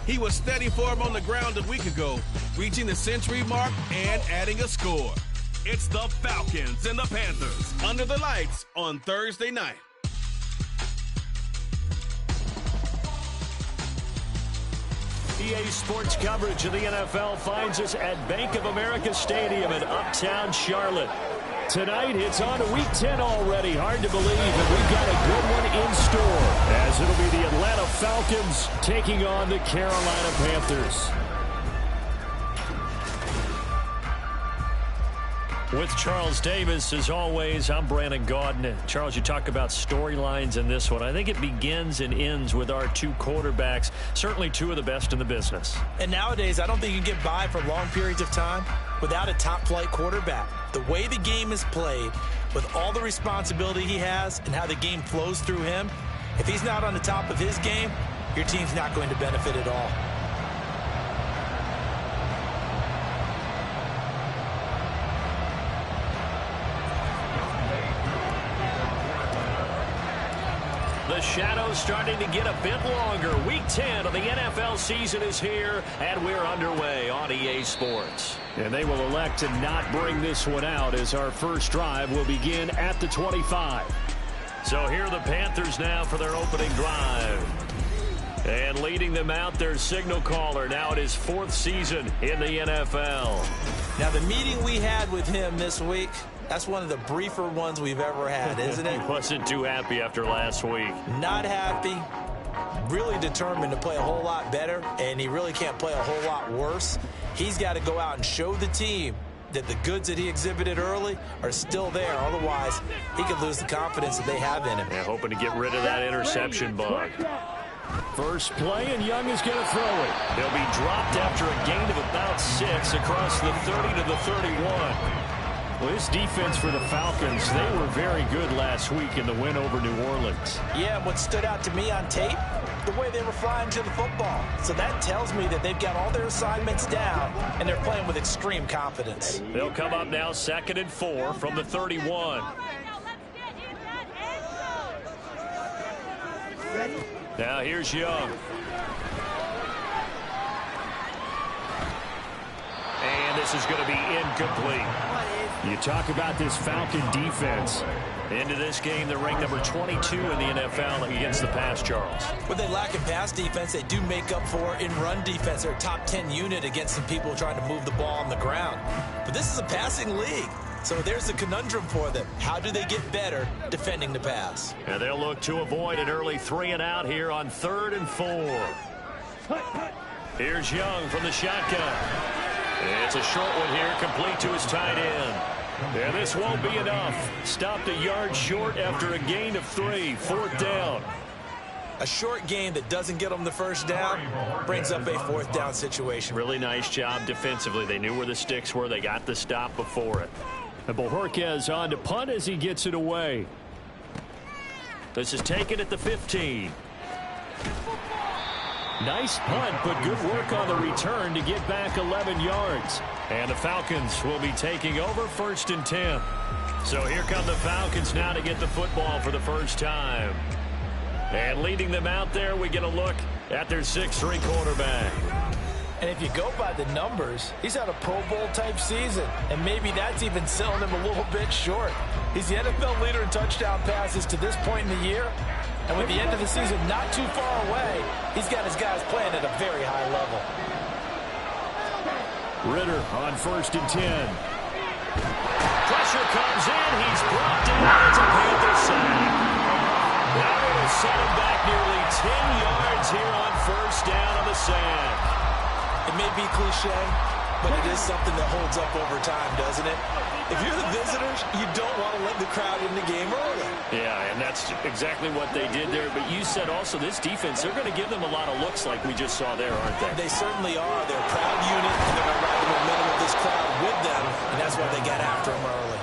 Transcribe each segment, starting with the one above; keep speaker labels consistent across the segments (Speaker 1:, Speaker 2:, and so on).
Speaker 1: He was steady for him on the ground a week ago, reaching the century mark and adding a score. It's the Falcons and the Panthers under the lights on Thursday night.
Speaker 2: EA Sports coverage of the NFL finds us at Bank of America Stadium in Uptown Charlotte. Tonight, it's on to Week 10 already. Hard to believe, and we've got a good one in store, as it'll be the Atlanta Falcons taking on the Carolina Panthers. With Charles Davis, as always, I'm Brandon Gaudin. Charles, you talk about storylines in this one. I think it begins and ends with our two quarterbacks, certainly two of the best in the business.
Speaker 3: And nowadays, I don't think you can get by for long periods of time without a top-flight quarterback. The way the game is played, with all the responsibility he has and how the game flows through him, if he's not on the top of his game, your team's not going to benefit at all.
Speaker 2: The shadow's starting to get a bit longer. Week 10 of the NFL season is here, and we're underway on EA Sports. And they will elect to not bring this one out, as our first drive will begin at the 25. So here are the Panthers now for their opening drive. And leading them out, their signal caller, now in his fourth season in the NFL.
Speaker 3: Now, the meeting we had with him this week, that's one of the briefer ones we've ever had, isn't it?
Speaker 2: He wasn't too happy after last week.
Speaker 3: Not happy. Really determined to play a whole lot better, and he really can't play a whole lot worse. He's got to go out and show the team that the goods that he exhibited early are still there. Otherwise, he could lose the confidence that they have in him.
Speaker 2: Yeah, hoping to get rid of that interception bug. First play, and Young is going to throw it. He'll be dropped after a gain of about 6 across the 30 to the 31. Well, this defense for the Falcons, they were very good last week in the win over New Orleans.
Speaker 3: Yeah, what stood out to me on tape, the way they were flying to the football. So that tells me that they've got all their assignments down, and they're playing with extreme confidence.
Speaker 2: They'll come up now 2nd and 4 from the 31. Now here's Young. And this is going to be incomplete. You talk about this Falcon defense. Into this game, they're ranked number 22 in the NFL against the pass, Charles.
Speaker 3: When they lack in pass defense, they do make up for in run defense. They're a top 10 unit against some people trying to move the ball on the ground. But this is a passing league. So there's the conundrum for them. How do they get better defending the pass?
Speaker 2: And they'll look to avoid an early 3-and-out here on 3rd and 4. Here's Young from the shotgun. It's a short one here, complete to his tight end. And this won't be enough. Stopped a yard short after a gain of 3. 4th down.
Speaker 3: A short gain that doesn't get them the first down brings up a 4th down situation.
Speaker 2: Really nice job defensively. They knew where the sticks were. They got the stop before it. And Bojorquez on to punt as he gets it away. This is taken at the 15. Nice punt, but good work on the return to get back 11 yards. And the Falcons will be taking over 1st and 10. So here come the Falcons now to get the football for the first time. And leading them out there, we get a look at their 6'3" quarterback.
Speaker 3: And if you go by the numbers, he's had a Pro Bowl type season. And maybe that's even selling him a little bit short. He's the NFL leader in touchdown passes to this point in the year. And with the end of the season not too far away, he's got his guys playing at a very high level.
Speaker 2: Ritter on 1st and 10. Pressure comes in. He's brought down. It's a Panther sack. Now it'll set him back nearly 10 yards here on 1st down on the sack.
Speaker 3: It may be cliche, but it is something that holds up over time, doesn't it? If you're the visitors, you don't want to let the crowd in the game early.
Speaker 2: Yeah, and that's exactly what they did there. But you said also this defense, they're going to give them a lot of looks like we just saw there, aren't they?
Speaker 3: They certainly are. They're a proud unit, and they're going to ride the momentum of this crowd with them, and that's why they got after them early.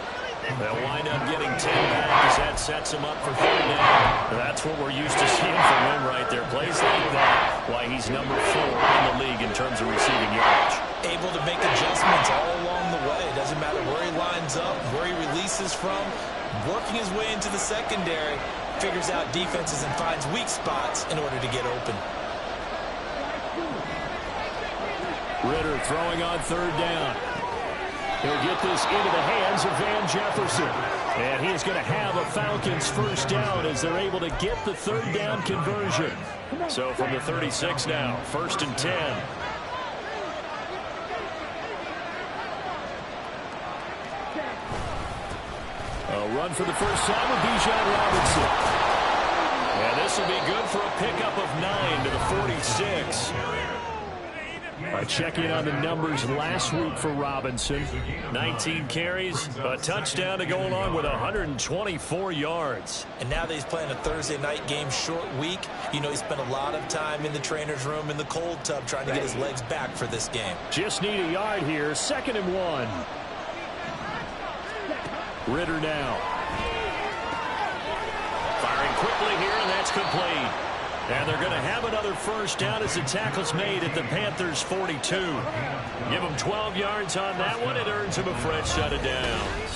Speaker 2: They'll wind up getting 10 back as that sets him up for 3rd down. That's what we're used to seeing from him right there. Plays like that, why he's number 4 in the league in terms of receiving yards.
Speaker 3: Able to make adjustments all along the way. Doesn't matter where he lines up, where he releases from. Working his way into the secondary, figures out defenses and finds weak spots in order to get open.
Speaker 2: Ritter throwing on third down. He'll get this into the hands of Van Jefferson. And he's going to have a Falcons first down as they're able to get the third down conversion. So from the 36 now, 1st and 10. A run for the first time with Bijan Robinson. And this will be good for a pickup of 9 to the 46. Check in on the numbers last week for Robinson. 19 carries, a touchdown to go along with 124 yards.
Speaker 3: And now that he's playing a Thursday night game, short week, you know he spent a lot of time in the trainer's room in the cold tub trying to get his legs back for this game.
Speaker 2: Just need a yard here, 2nd and 1. Ritter now. Firing quickly here, and that's complete. And they're going to have another first down as the tackle's made at the Panthers' 42. Give them 12 yards on that one. It earns them a fresh set of downs.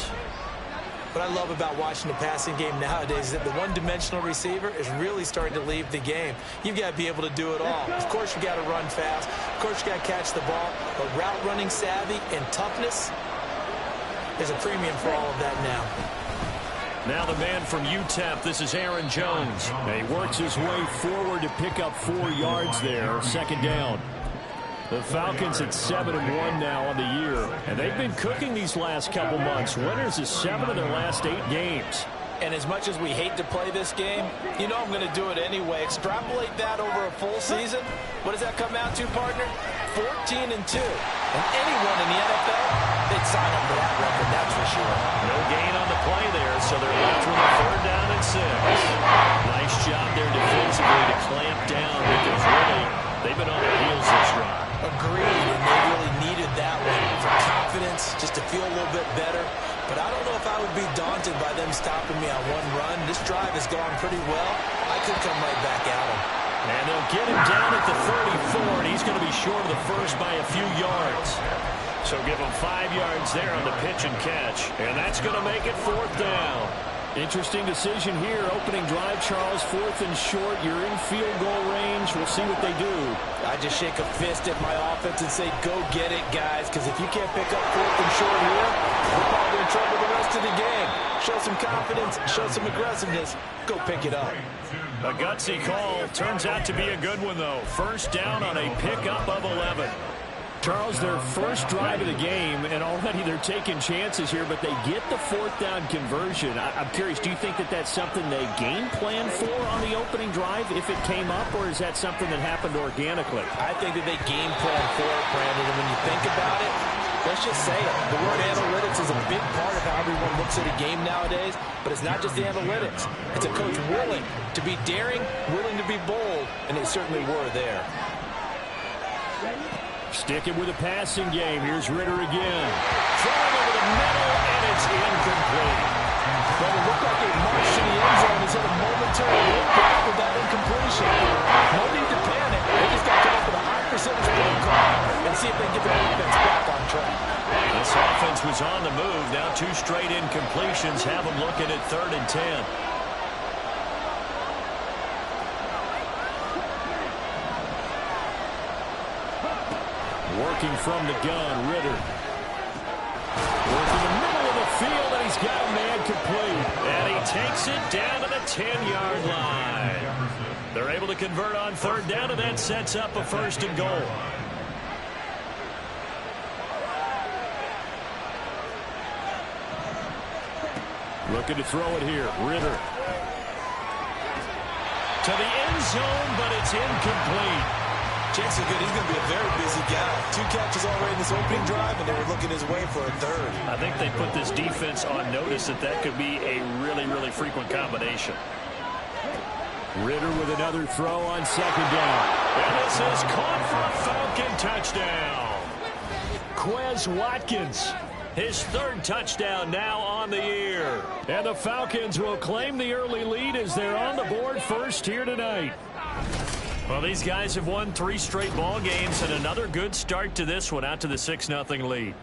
Speaker 3: What I love about watching the passing game nowadays is that the one-dimensional receiver is really starting to leave the game. You've got to be able to do it all. Of course, you've got to run fast. Of course, you've got to catch the ball. But route running savvy and toughness, there's a premium for all of that now.
Speaker 2: Now the man from UTEP, this is Aaron Jones. He works his way forward to pick up 4 yards there, 2nd down. The Falcons at 7-1 now on the year, and they've been cooking these last couple months. Winners of 7 of their last 8 games.
Speaker 3: And as much as we hate to play this game, you know I'm going to do it anyway. Extrapolate that over a full season. What does that come out to, partner? 14-2. And anyone in the NFL, they'd sign up for that record, that's for sure.
Speaker 2: No gain on the play there, so they're left with a 3rd down and 6. Nice job there defensively to clamp down because really, they've been on their heels this run.
Speaker 3: Agreed, and they really needed that one for confidence, just to feel a little bit better. But I don't know if I would be daunted by them stopping me on one run. This drive has gone pretty well. I could come right back at him.
Speaker 2: And they'll get him down at the 34, and he's going to be short of the first by a few yards. So give him 5 yards there on the pitch and catch. And that's going to make it 4th down. Interesting decision here. Opening drive, Charles, 4th and short. You're in field goal range. We'll see what they do.
Speaker 3: I just shake a fist at my offense and say, go get it, guys. Because if you can't pick up 4th and short here, we're probably in trouble the rest of the game. Show some confidence, show some aggressiveness. Go pick it up.
Speaker 2: A gutsy call. Turns out to be a good one, though. First down on a pickup of 11. Charles, their first drive of the game, and already they're taking chances here, but they get the 4th down conversion. I'm curious, do you think that that's something they game plan for on the opening drive if it came up, or is that something that happened organically?
Speaker 3: I think that they game plan for it, Brandon, and when you think about it, let's just say it. The word analytics is a big part of how everyone looks at a game nowadays, but it's not just the analytics. It's a coach willing to be daring, willing to be bold, and they certainly were there.
Speaker 2: Sticking with a passing game. Here's Ritter again. Throwing over the middle, and it's incomplete.
Speaker 3: But it looked like a march to the end zone. He's had a momentary impact with that incompletion. No need to panic. They just got to come up with a high percentage play call and see if they can get their offense back on track.
Speaker 2: This offense was on the move. Now 2 straight incompletions have them looking at 3rd and 10. Working from the gun, Ritter. Working the middle of the field, and he's got a man complete. And he takes it down to the 10-yard line. They're able to convert on 3rd down, and that sets up a 1st and goal. Looking to throw it here, Ritter. To the end zone, but it's incomplete.
Speaker 3: Chances are good he's going to be a very busy guy. 2 catches already in this opening drive, and they were looking his way for a 3rd.
Speaker 2: I think they put this defense on notice that that could be a really, really frequent combination. Ritter with another throw on 2nd down. And this is caught for a Falcon touchdown. Quez Watkins, his 3rd touchdown now on the year. And the Falcons will claim the early lead as they're on the board first here tonight. Well, these guys have won 3 straight ball games and another good start to this one out to the 6-0 lead.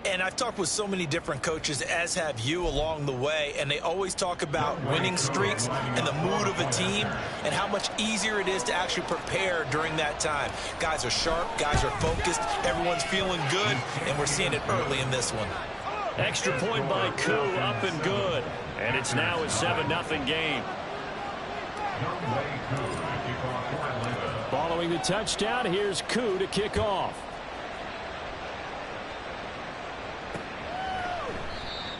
Speaker 3: And I've talked with so many different coaches, as have you, along the way, and they always talk about winning streaks and the mood of a team and how much easier it is to actually prepare during that time. Guys are sharp, guys are focused, everyone's feeling good, and we're seeing it early in this one.
Speaker 2: Extra point by Koo, up and good. And it's now a 7-0 game. Following the touchdown, here's Koo to kick off.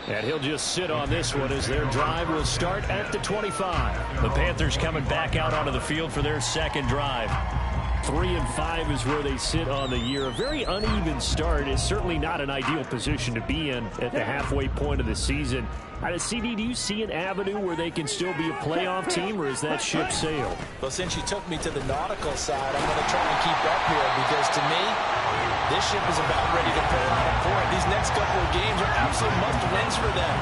Speaker 2: And he'll just sit on this one as their drive will start at the 25. The Panthers coming back out onto the field for their second drive. 3-5 is where they sit on the year. A very uneven start is certainly not an ideal position to be in at the halfway point of the season. CD, do you see an avenue where they can still be a playoff team, or is that ship sailed?
Speaker 3: Well, since you took me to the nautical side, I'm going to try to keep up here because, to me, this ship is about ready to pull out of port. These next couple of games are absolute must-wins for them.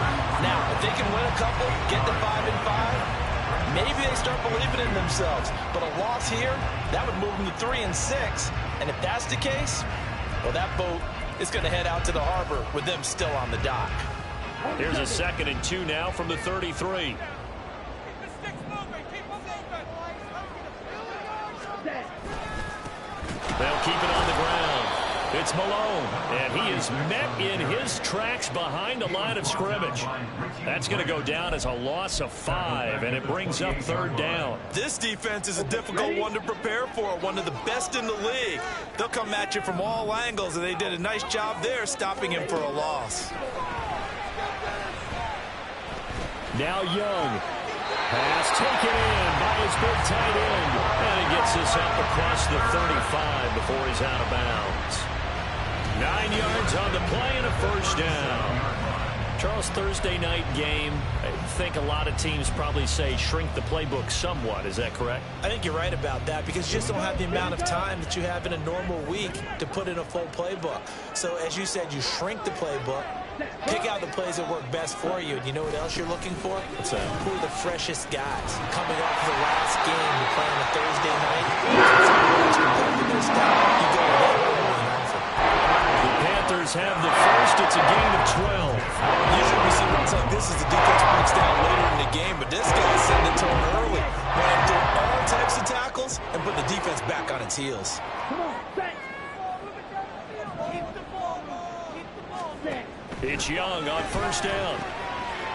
Speaker 3: Now, if they can win a couple, get to 5-5, maybe they start believing in themselves. But a loss here, that would move them to 3-6. And if that's the case, well, that boat is going to head out to the harbor with them still on the dock.
Speaker 2: Here's a 2nd and 2 now from the 33. They'll keep it on the ground. It's Malone, and he is met in his tracks behind the line of scrimmage. That's going to go down as a loss of 5, and it brings up 3rd down.
Speaker 3: This defense is a difficult one to prepare for, one of the best in the league. They'll come at you from all angles, and they did a nice job there stopping him for a loss.
Speaker 2: Now Young. Pass taken in by his big tight end. And he gets this up across the 35 before he's out of bounds. 9 yards on the play and a 1st down. Charles, Thursday night game, I think a lot of teams probably say shrink the playbook somewhat. Is that correct?
Speaker 3: I think you're right about that because you just don't have the amount of time that you have in a normal week to put in a full playbook. So, as you said, you shrink the playbook, pick out the plays that work best for you. And you know what else you're looking for?
Speaker 2: What's that?
Speaker 3: Who are the freshest guys coming off the last game to play on a Thursday night? You go ahead.
Speaker 2: The Panthers have the first. It's a gain of 12.
Speaker 3: Usually we see runs like this as the defense breaks down later in the game, but this guy sent it to him early. Ran through all types of tackles and put the defense back on its heels.
Speaker 2: It's Young on 1st down.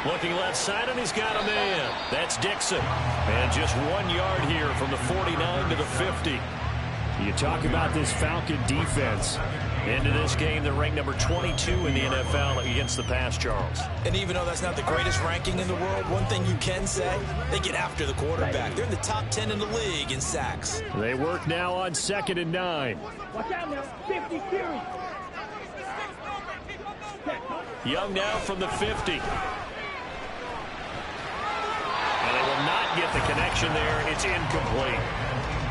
Speaker 2: Looking left side, and he's got a man. That's Dixon. And just 1 yard here from the 49 to the 50. You talk about this Falcon defense. Into this game, they're ranked number 22 in the NFL against the pass, Charles.
Speaker 3: And even though that's not the greatest ranking in the world, one thing you can say, they get after the quarterback. They're in the top 10 in the league in sacks.
Speaker 2: They work now on 2nd and 9.
Speaker 4: Watch out now, 50 series.
Speaker 2: Young now from the 50. And they will not get the connection there. It's incomplete.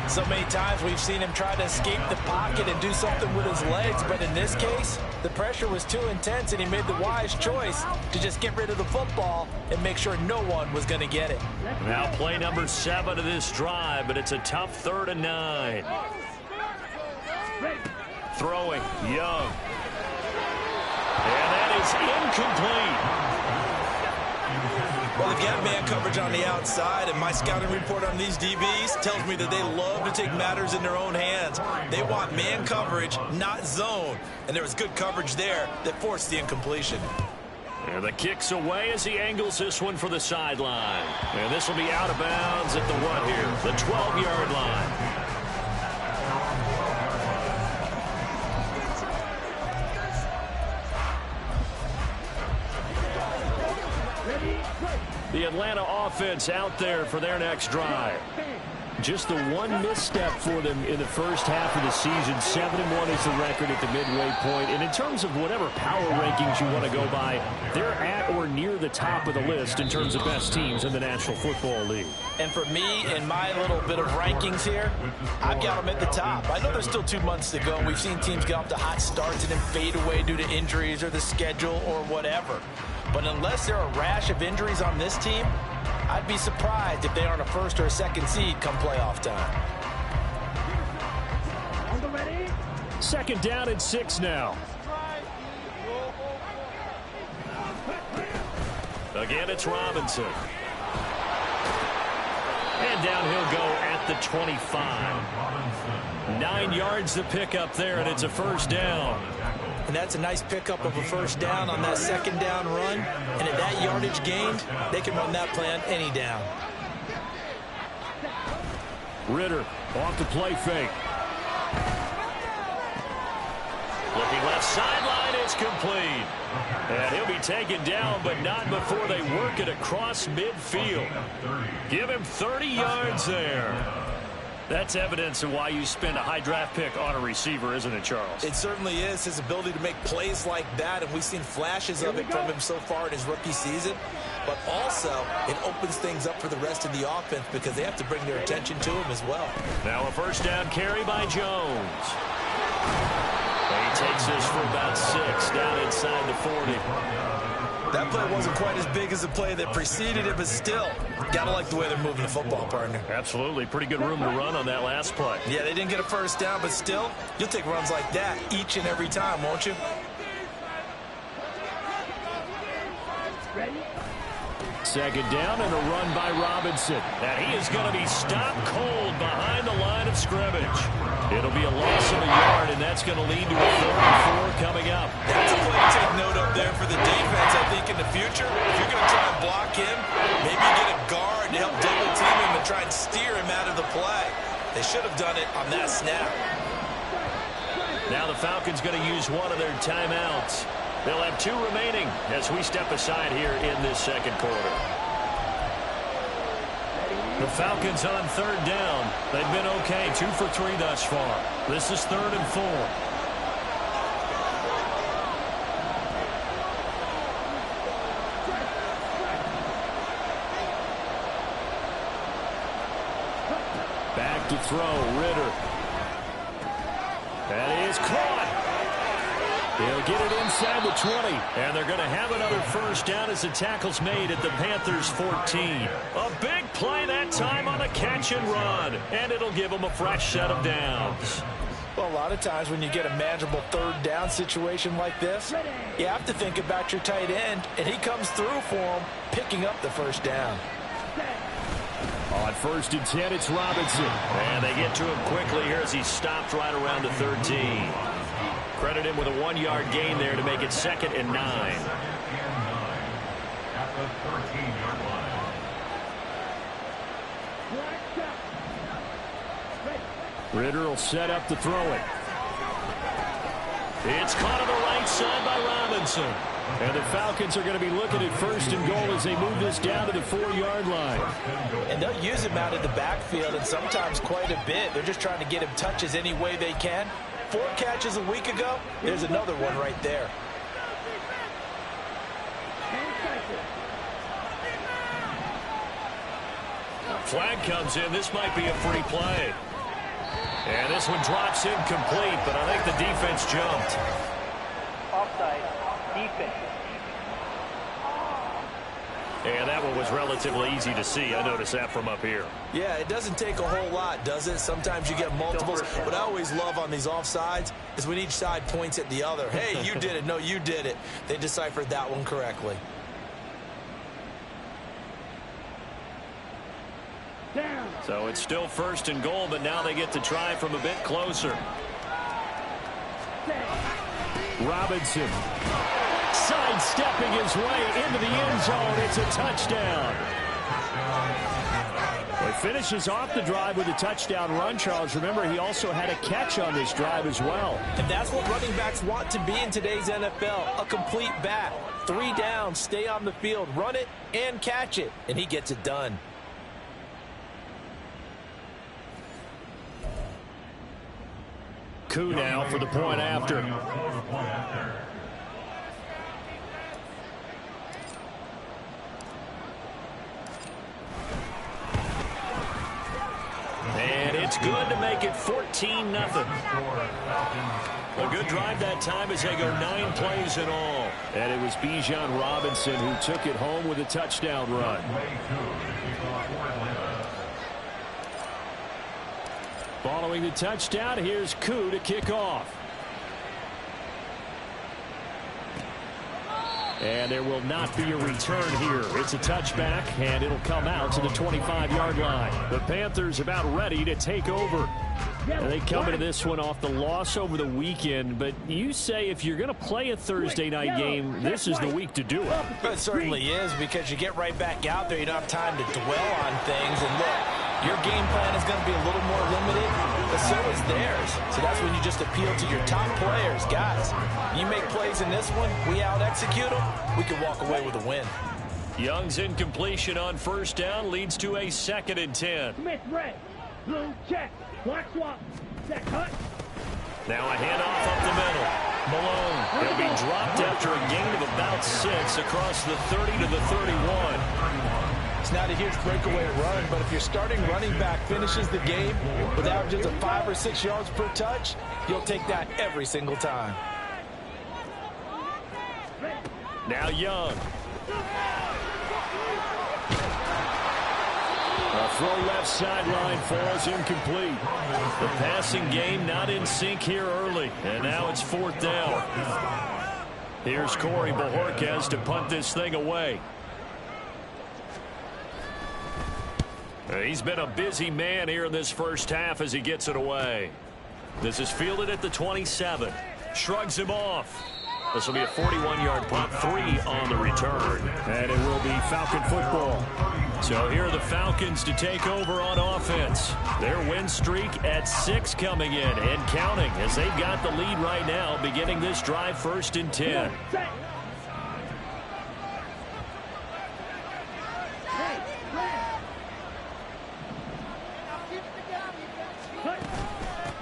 Speaker 3: So many times we've seen him try to escape the pocket and do something with his legs, but in this case, the pressure was too intense and he made the wise choice to just get rid of the football and make sure no one was going to get it.
Speaker 2: Now play number 7 of this drive, but it's a tough 3rd and 9. Throwing, Young. And that is incomplete.
Speaker 3: Well, if you have man coverage on the outside, and my scouting report on these DBs tells me that they love to take matters in their own hands. They want man coverage, not zone. And there was good coverage there that forced the incompletion.
Speaker 2: And the kick's away as he angles this one for the sideline. And this will be out of bounds at the what here? The 12-yard line. The Atlanta offense out there for their next drive. Just the one misstep for them in the first half of the season. 7-1 is the record at the midway point. And in terms of whatever power rankings you want to go by, they're at or near the top of the list in terms of best teams in the National Football League.
Speaker 3: And for me, in my little bit of rankings here, I've got them at the top. I know there's still 2 months to go, and we've seen teams get off to hot starts and then fade away due to injuries or the schedule or whatever. But unless there are a rash of injuries on this team, I'd be surprised if they aren't a 1st or a 2nd seed come playoff time.
Speaker 2: 2nd down and 6 now. Again, it's Robinson. And down he'll go at the 25. 9 yards to pick up there, and it's a first down.
Speaker 3: And that's a nice pickup of a first down on that second down run. And at that yardage gained, they can run that play on any down.
Speaker 2: Ritter off the play fake. Looking left sideline, it's complete. And he'll be taken down, but not before they work it across midfield. Give him 30 yards there. That's evidence of why you spend a high draft pick on a receiver, isn't it, Charles?
Speaker 3: It certainly is. His ability to make plays like that, and we've seen flashes of it from him so far in his rookie season. But also, it opens things up for the rest of the offense because they have to bring their attention to him as well.
Speaker 2: Now a first down carry by Jones. He takes this for about 6 down inside the 40.
Speaker 3: That play wasn't quite as big as the play that preceded it, but still, gotta like the way they're moving the football, partner.
Speaker 2: Absolutely. Pretty good room to run on that last play.
Speaker 3: Yeah, they didn't get a first down, but still, you'll take runs like that each and every time, won't you?
Speaker 2: Second down and a run by Robinson. And he is going to be stopped cold behind the line of scrimmage. It'll be a loss of a yard, and that's going to lead to a 4th and 4 coming up.
Speaker 3: That's a play to take note of there for the defense, I think, in the future. If you're going to try and block him, maybe get a guard to help double team him and try and steer him out of the play. They should have done it on that snap.
Speaker 2: Now the Falcons going to use one of their timeouts. They'll have 2 remaining as we step aside here in this second quarter. The Falcons on 3rd down. They've been okay, 2 for 3 thus far. This is 3rd and 4. Back to throw, Ritter. That is caught. He'll get it inside the 20, and they're going to have another first down as the tackle's made at the Panthers' 14. A big play that time on a catch and run, and it'll give them a fresh set of downs.
Speaker 3: Well, a lot of times when you get a manageable 3rd down situation like this, you have to think about your tight end, and he comes through for him, picking up the first down.
Speaker 2: On 1st and 10, it's Robinson. And they get to him quickly here as he stopped right around the 13. Credit him with a 1-yard gain there to make it 2nd and 9. Ritter will set up to throw it. It's caught on the right side by Robinson. And the Falcons are going to be looking at 1st and goal as they move this down to the 4-yard line.
Speaker 3: And they'll use him out of the backfield, and sometimes quite a bit. They're just trying to get him touches any way they can. 4 catches a week ago, there's another one right there.
Speaker 2: Flag comes in. This might be a free play. And this one drops incomplete, but I think the defense jumped.
Speaker 4: Offside, defense.
Speaker 2: And that one was relatively easy to see. I noticed that from up here.
Speaker 3: Yeah, it doesn't take a whole lot, does it? Sometimes you get multiples. What I always love on these offsides is when each side points at the other. Hey, you did it. No, you did it. They deciphered that one correctly.
Speaker 4: Down.
Speaker 2: So it's still 1st and goal, but now they get to try from a bit closer. Robinson sidestepping his way into the end zone. It's a touchdown. Well, he finishes off the drive with a touchdown run, Charles. Remember, he also had a catch on this drive as well.
Speaker 3: And that's what running backs want to be in today's NFL, a complete back. 3 down, stay on the field, run it, and catch it. And he gets it done.
Speaker 2: Coup now for the point after. And it's good to make it 14-0. A good drive that time as they go 9 plays in all. And it was Bijan Robinson who took it home with a touchdown run. Following the touchdown, here's Coup to kick off. And there will not be a return here. It's a touchback, and it'll come out to the 25-yard line. The Panthers about ready to take over. And they come into this one off the loss over the weekend, but you say if you're going to play a Thursday night game, this is the week to do it.
Speaker 3: It certainly is, because you get right back out there. You don't have time to dwell on things. And look, your game plan is going to be a little more limited, but so is theirs. So that's when you just appeal to your top players. Guys, you make plays in this one, we out-execute them, we can walk away with a win.
Speaker 2: Young's incompletion on first down leads to a 2nd and 10.
Speaker 4: Smith red. Blue check. Black swap. Set cut.
Speaker 2: Now a handoff up the middle. Malone. He'll be dropped after a gain of about 6 across the 30 to the 31.
Speaker 3: It's not a huge breakaway run, but if your starting running back finishes the game with averages of 5 or 6 yards per touch, you'll take that every single time.
Speaker 2: Now Young. A throw left sideline falls incomplete. The passing game not in sync here early, and now it's 4th down. Here's Corey Bojorquez to punt this thing away. He's been a busy man here in this first half as he gets it away. This is fielded at the 27. Shrugs him off. This will be a 41-yard punt, 3 on the return. And it will be Falcon football. So here are the Falcons to take over on offense. Their win streak at 6 coming in and counting as they've got the lead right now, beginning this drive 1st and 10.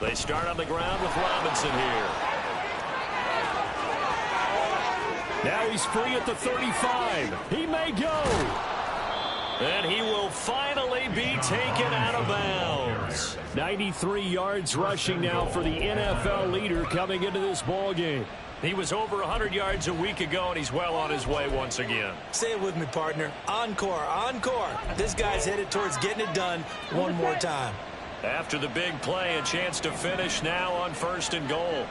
Speaker 2: They start on the ground with Robinson here. Now he's free at the 35. He may go. And he will finally be taken out of bounds. 93 yards rushing now for the NFL leader coming into this ball game. He was over 100 yards a week ago, and he's well on his way once again.
Speaker 3: Say it with me, partner. Encore, encore. This guy's headed towards getting it done one more time.
Speaker 2: After the big play, a chance to finish now on 1st and goal.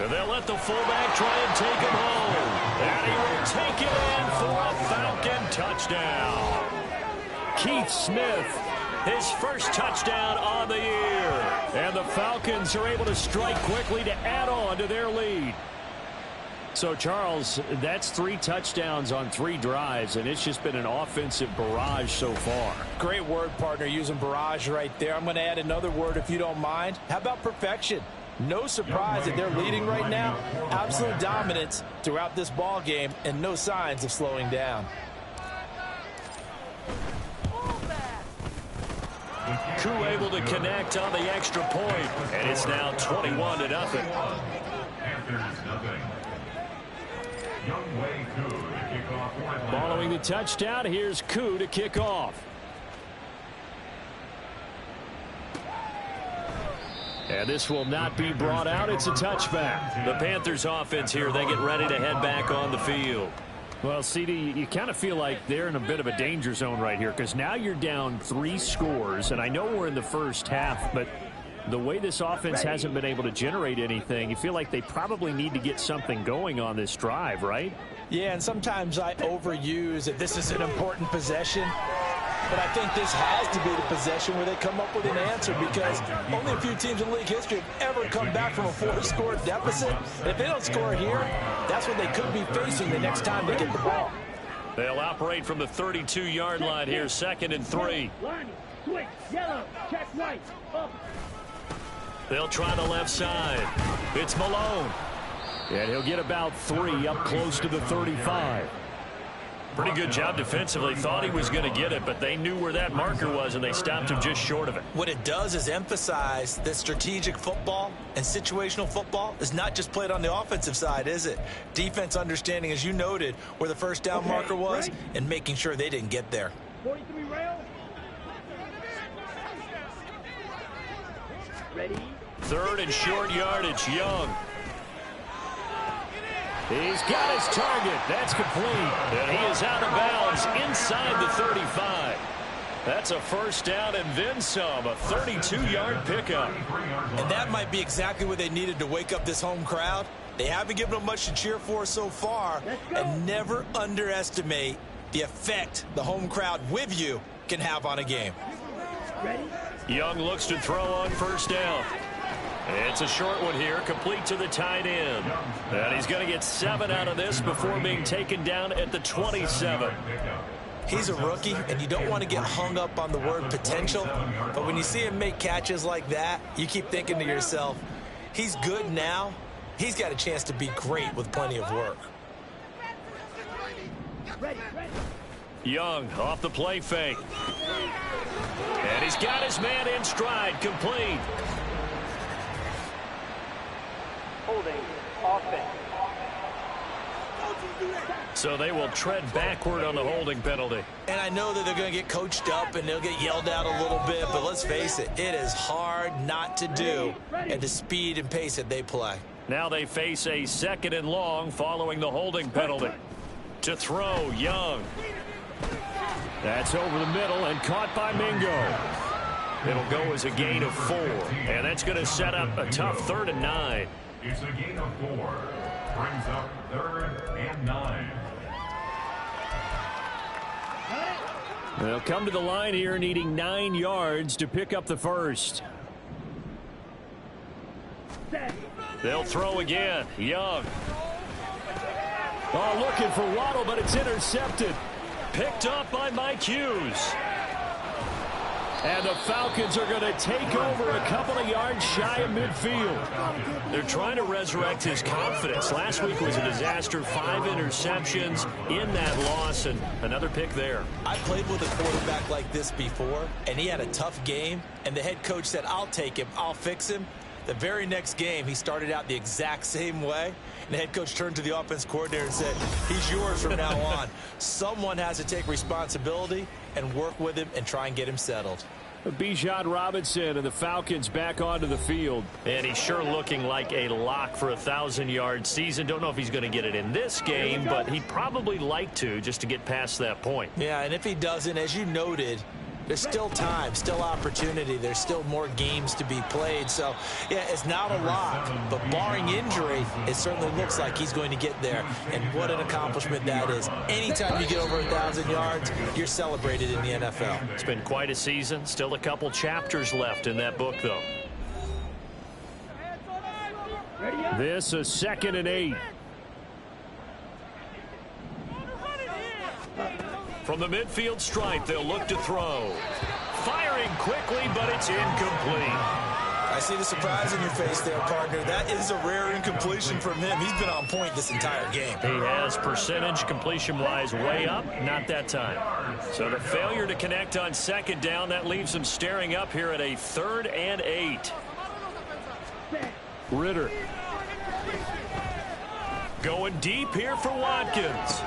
Speaker 2: And they'll let the fullback try and take him home. And he will take it in for a Falcon touchdown. Keith Smith, his first touchdown on the year. And the Falcons are able to strike quickly to add on to their lead. So, Charles, that's 3 touchdowns on 3 drives, and it's just been an offensive barrage so far.
Speaker 3: Great word, partner, using barrage right there. I'm going to add another word if you don't mind. How about perfection? No surprise that they're leading right now. Absolute dominance throughout this ball game and no signs of slowing down.
Speaker 2: Koo able to connect on the extra point, and it's now 21-0. Following the touchdown, here's Koo to kick off. And this will not be brought out. It's a touchback. The Panthers offense here, they get ready to head back on the field. Well, CD, you kind of feel like they're in a bit of a danger zone right here because now you're down 3 scores, and I know we're in the first half, but the way this offense hasn't been able to generate anything, you feel like they probably need to get something going on this drive, right?
Speaker 3: Yeah, and sometimes I overuse that this is an important possession. But I think this has to be the possession where they come up with an answer because only a few teams in league history have ever come back from a 4-score deficit. And if they don't score here, that's what they could be facing the next time they get the ball.
Speaker 2: They'll operate from the 32-yard line here, 2nd and 3.
Speaker 4: Switch, yellow, check white, up.
Speaker 2: They'll try the left side. It's Malone. And he'll get about 3 up close to the 35. Pretty good job defensively. Thought he was going to get it, but they knew where that marker was, and they stopped him just short of it.
Speaker 3: What it does is emphasize that strategic football and situational football is not just played on the offensive side, is it? Defense understanding, as you noted, where the first down marker was and making sure they didn't get there.
Speaker 4: 43 rail. Ready?
Speaker 2: 3rd and short yardage, Young. He's got his target. That's complete. And he is out of bounds inside the 35. That's a first down and then some. A 32-yard pickup.
Speaker 3: And that might be exactly what they needed to wake up this home crowd. They haven't given them much to cheer for so far, and never underestimate the effect the home crowd with you can have on a game.
Speaker 2: Young looks to throw on first down. It's a short one here, complete to the tight end. And he's going to get 7 out of this before being taken down at the 27.
Speaker 3: He's a rookie, and you don't want to get hung up on the word potential. But when you see him make catches like that, you keep thinking to yourself, he's good now. He's got a chance to be great with plenty of work.
Speaker 2: Young off the play fake. And he's got his man in stride, complete.
Speaker 5: Holding offense.
Speaker 2: So they will tread backward on the holding penalty.
Speaker 3: And I know that they're going to get coached up and they'll get yelled at a little bit, but let's face it, it is hard not to do at the speed and pace that they play.
Speaker 2: Now they face a 2nd and long following the holding penalty. To throw, Young. That's over the middle and caught by Mingo. It'll go as a gain of 4, and that's going to set up a tough 3rd and 9.
Speaker 6: It's a gain of 4. Brings up 3rd and 9.
Speaker 2: They'll come to the line here needing 9 yards to pick up the first. They'll throw again. Young. Oh, looking for Waddle, but it's intercepted. Picked up by Mike Hughes. And the Falcons are going to take over a couple of yards shy of midfield. They're trying to resurrect his confidence. Last week was a disaster. 5 interceptions in that loss, and another pick there.
Speaker 3: I played with a quarterback like this before, and he had a tough game, and the head coach said, I'll take him, I'll fix him. The very next game, he started out the exact same way, and the head coach turned to the offense coordinator and said, he's yours from now on. Someone has to take responsibility and work with him and try and get him settled.
Speaker 2: Bijan Robinson and the Falcons back onto the field. And he's sure looking like a lock for a 1,000-yard season. Don't know if he's going to get it in this game, but he'd probably like to just to get past that point.
Speaker 3: Yeah, and if he doesn't, as you noted, there's still time, still opportunity. There's still more games to be played. So, yeah, it's not a lock, but barring injury, it certainly looks like he's going to get there. And what an accomplishment that is. Anytime you get over 1,000 yards, you're celebrated in the NFL.
Speaker 2: It's been quite a season. Still a couple chapters left in that book, though. This is 2nd and 8. From the midfield stripe, they'll look to throw. Firing quickly, but it's incomplete.
Speaker 3: I see the surprise in your face there, partner. That is a rare incompletion from him. He's been on point this entire game.
Speaker 2: He has percentage completion-wise way up, not that time. So the failure to connect on 2nd down, that leaves him staring up here at a 3rd and 8. Ritter. Going deep here for Watkins.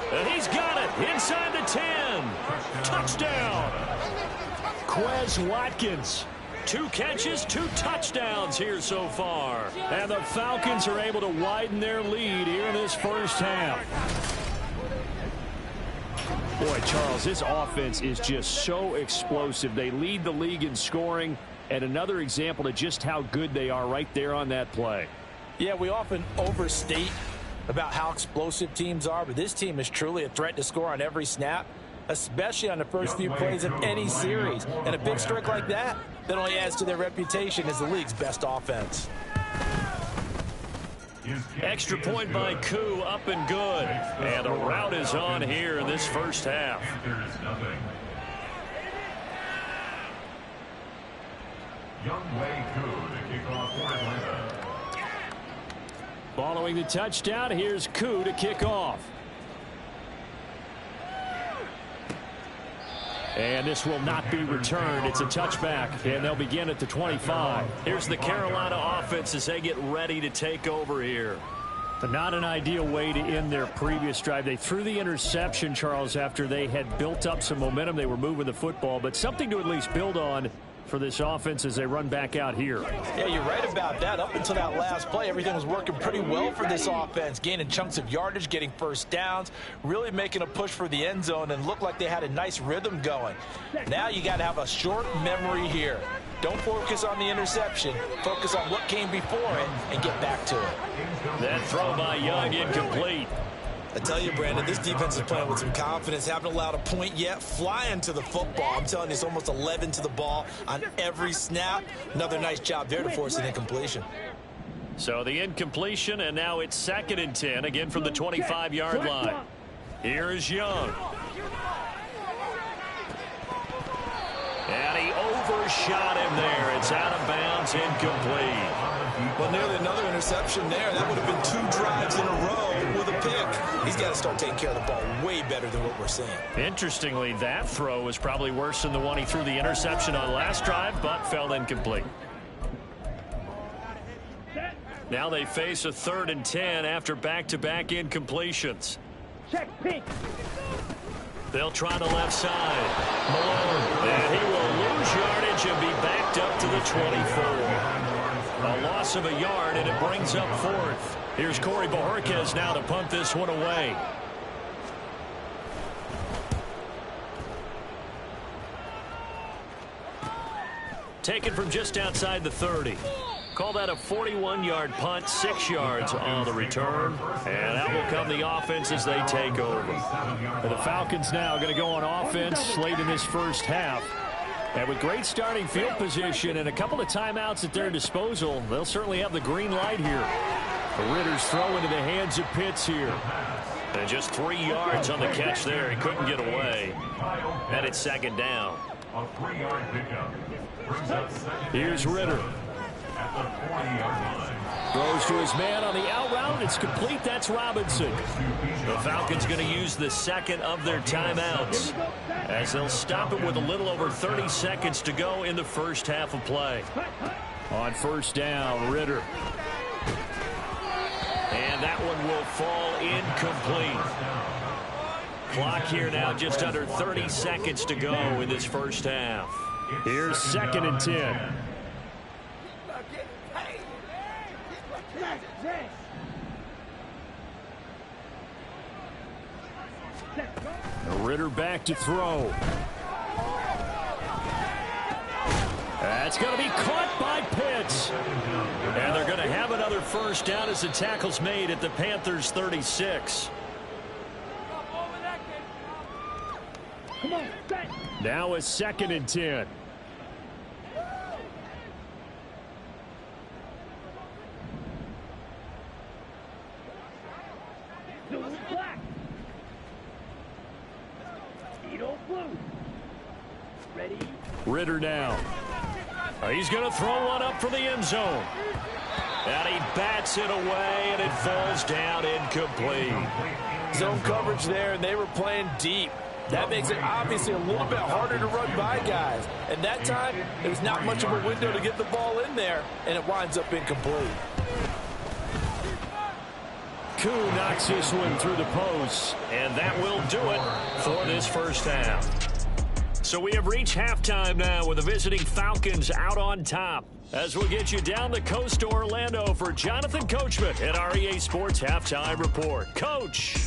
Speaker 2: And he's got it inside the 10. Touchdown. Quez Watkins. 2 catches, 2 touchdowns here so far. And the Falcons are able to widen their lead here in this first half. Boy, Charles, this offense is just so explosive. They lead the league in scoring, and another example of just how good they are right there on that play.
Speaker 3: Yeah, we often overstate about how explosive teams are, but this team is truly a threat to score on every snap, especially on the first few plays of any series. And a big streak like that only adds to their reputation as the league's best offense.
Speaker 2: Extra point by Koo, up and good. And a rout is on here in this first half.
Speaker 6: Young Wei Koo to kick off for Atlanta.
Speaker 2: Following the touchdown, here's Koo to kick off. And this will not be returned. It's a touchback, and they'll begin at the 25. Here's the Carolina offense as they get ready to take over here. But not an ideal way to end their previous drive. They threw the interception, Charles, after they had built up some momentum. They were moving the football, but something to at least build on for this offense as they run back out here.
Speaker 3: Yeah, you're right about that. Up until that last play, everything was working pretty well for this offense, gaining chunks of yardage, getting first downs, really making a push for the end zone, and looked like they had a nice rhythm going. Now you got to have a short memory here. Don't focus on the interception. Focus on what came before it and get back to it.
Speaker 2: That throw by Young incomplete.
Speaker 3: I tell you, Brandon, this defense is playing with some confidence. Haven't allowed a point yet. Flying to the football. I'm telling you, it's almost 11 to the ball on every snap. Another nice job there to force an incompletion.
Speaker 2: So the incompletion, and now it's 2nd and 10, again from the 25-yard line. Here's Young. And he overshot him there. It's out of bounds, incomplete.
Speaker 3: Well, nearly another interception there. That would have been 2 drives in a row with a pick. He's got to start taking care of the ball way better than what we're seeing.
Speaker 2: Interestingly, that throw was probably worse than the one he threw the interception on last drive, but fell incomplete. Now they face a 3rd and 10 after back-to-back incompletions.
Speaker 4: Check pink.
Speaker 2: They'll try the left side. Malone. And he will lose yardage and be backed up to the 24. A loss of a yard, and it brings up 4th. Here's Corey Bojorquez now to punt this one away. Taken from just outside the 30. Call that a 41-yard punt, 6 yards on the return. And out will come the offense as they take over. And the Falcons now going to go on offense late in this first half. And with great starting field position and a couple of timeouts at their disposal, they'll certainly have the green light here. The Ritter's throw into the hands of Pitts here. And just 3 yards on the catch there. He couldn't get away. And it's 2nd down.
Speaker 6: A 3-yard pickup.
Speaker 2: Here's Ritter.
Speaker 6: At the 40-yard line.
Speaker 2: Throws to his man on the out route. It's complete. That's Robinson. The Falcons going to use the 2nd of their timeouts as they'll stop it with a little over 30 seconds to go in the first half of play. On 1st down, Ritter. And that one will fall incomplete. Clock here now just under 30 seconds to go in this first half. Here's 2nd and 10. Ritter back to throw. That's going to be caught by Pitts. And they're going to have another first down as the tackle's made at the Panthers' 36. Now it's 2nd and 10. Ritter now. He's going to throw one up for the end zone. And he bats it away, and it falls down incomplete.
Speaker 3: Zone coverage there, and they were playing deep. That makes it obviously a little bit harder to run by guys. And that time, there was not much of a window to get the ball in there, and it winds up incomplete.
Speaker 2: Koo knocks this one through the post, and that will do it for this first half. So we have reached halftime now with the visiting Falcons out on top. As we'll get you down the coast to Orlando for Jonathan Coachman at our EA Sports Halftime Report. Coach.